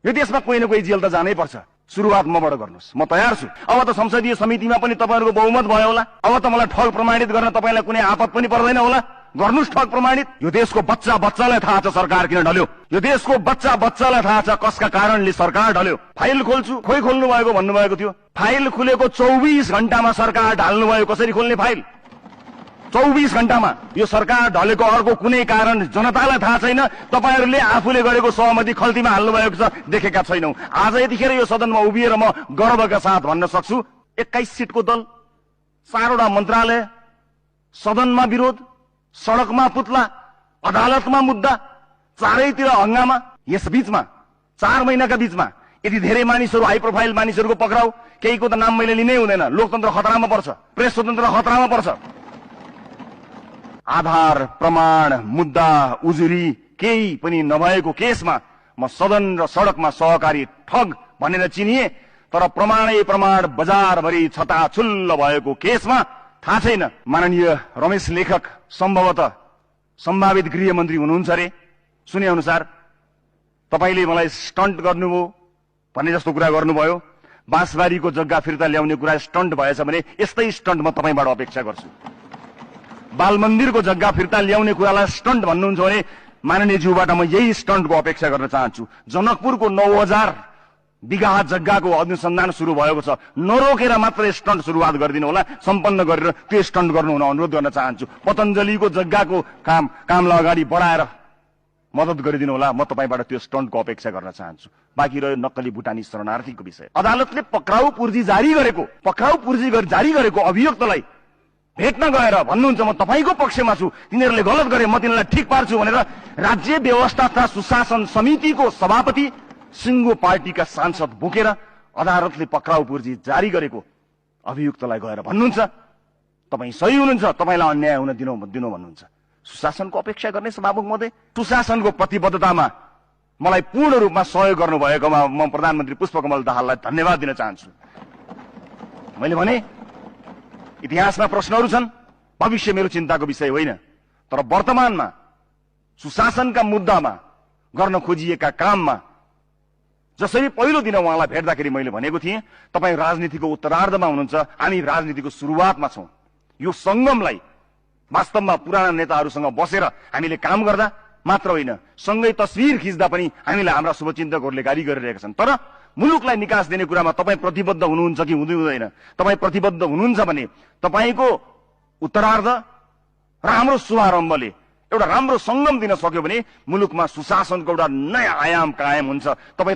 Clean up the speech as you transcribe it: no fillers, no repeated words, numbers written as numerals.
यो देशमा कोही न कोही जेल त जानै पर्छ। सुरुवात मबाट गर्नुहोस्, म तयार छु। अब त संसदीय समितिमा पनि तपाईहरुको बहुमत भयो होला। अब त मलाई ठग प्रमाणित गर्न तपाईलाई कुनै आपत पनि पर्दैन होला। गर्नुस् ठग प्रमाणित। यो देशको बच्चालाई थाहा छ सरकार किन ढल्यो। यो देशको बच्चालाई थाहा छ कसका कारणले सरकार ढल्यो। फाइल खोल्छु, खोइ खोल्नु भएको भन्नुभएको थियो। फाइल खुलेको 24 घण्टामा सरकार ढाल्नु भयो। कसरी खोल्ने फाइल? 24 घण्टामा। यो सरकार ढलेको अर्को कुनै कारण जनतालाई थाहा छैन। तपाईहरुले आफूले गरेको सहमति खल्तीमा हाल्नु भएको छ, देखेका छैनौ। आज यतिखेर यो सदनमा उभिएर म गर्वका साथ भन्न सक्छु, 21 सीटको दल, 4 वटा मन्त्रालय, सदनमा विरोध, सडकमा पुतला, अदालतमा मुद्दा, चारैतिर हंगामा। यस बीचमा 4 महिनाका बीचमा यति धेरै मानिसहरू, हाई प्रोफाइल मानिसहरूको पक्राउ, केहीको त नाम मैले लिनै हुँदैन। लोकतन्त्र खतरामा पर्छ, प्रेस स्वतन्त्र खतरामा पर्छ। आधार, प्रमाण, मुद्दा, उजुरी केही पनि नभएको केसमा म सदन र सडकमा सहकारी ठग भनेर चिनिए। तर प्रमाण बजारभरि छताछुल्ल भएको केसमा थाहा छैन। माननीय रमेश लेखक सम्भवतः सम्भावित गृहमन्त्री हुनुहुन्छ रे। सुने अनुसार तपाईले मलाई स्टन्ट गर्नुभयो भन्ने जस्तो कुरा गर्नुभयो। बाँसबारीको जग्गा फिर्ता ल्याउने कुरा स्टन्ट भएछ भने यस्तै स्टन्ट म तपाईबाट अपेक्षा गर्छु। बाल मन्दिरको जग्गा फिर्ता ल्याउने कुरालाई स्टन्ट भन्नुहुन्छ भने माननीय ज्यूबाट म यही स्टन्टको अपेक्षा गर्न चाहन्छु। जनकपुरको 9000 बिघा जग्गाको अनुसन्धान सुरु भएको छ। नरोकेर मात्र स्टन्ट सुरुवात गरिदिनु होला। सम्पन्न गरेर त्यो स्टन्ट गर्नु हुन अनुरोध गर्न चाहन्छु। पतञ्जलिको जग्गाको कामलाई अगाडि बढाएर मद्दत गरिदिनु होला। म तपाईबाट त्यो स्टन्टको अपेक्षा गर्न चाहन्छु। बाँकी रह्यो नक्कली भुटानी शरणार्थीको विषय। अदालतले पक्राउ पूर्जी जारी गरेको अभियुक्तलाई भेट्न गएर भन्नुहुन्छ म तपाईको पक्षमा छु, तिनीहरूले गलत गरे, म तिनीहरूलाई ठिक पार्छु भनेर राज्य व्यवस्था तथा सुशासन समितिको सभापति सिङ्गो पार्टीका सांसद बोकेर अदालतले पक्राउ पूर्जी जारी गरेको अभियुक्तलाई गएर भन्नुहुन्छ तपाई सही हुनुहुन्छ, तपाईलाई अन्याय हुन दिनु भन्नुहुन्छ। सुशासनको अपेक्षा गर्ने सभामुख महोदय, सुशासनको प्रतिबद्धतामा मलाई पूर्ण रूपमा सहयोग गर्नुभएकोमा म प्रधानमन्त्री पुष्पकमल दाहाललाई धन्यवाद दिन चाहन्छु। मैले भने इतिहासमा प्रश्नहरू छन्, भविष्य मेरो चिन्ताको विषय होइन। तर वर्तमानमा सुशासनका मुद्दामा गर्न खोजिएका काममा जसरी पहिलो दिन उहाँलाई भेट्दाखेरि मैले भनेको थिएँ, तपाई राजनीतिको उत्तरार्धमा हुनुहुन्छ, हामी राजनीतिको सुरुवातमा छौं। यो संगमलाई वास्तवमा पुराना नेताहरूसँग बसेर हामीले काम गर्दा मात्र होइन, सँगै तस्बिर खिच्दा पनि हामीलाई हाम्रा शुभचिन्तकहरूले गाली गरिरहेका छन्। तर मुलुकलाई निकास दिने कुरामा तपाई प्रतिबद्ध हुनुहुन्छ कि हुँदैन? तपाई प्रतिबद्ध हुनुहुन्छ भने तपाईको उत्तरार्ध र हाम्रो शुभारम्भले एउटा राम्रो संगम दिन सक्यो भने मुलुकमा सुशासनको एउटा नयाँ आयाम कायम हुन्छ। तपाई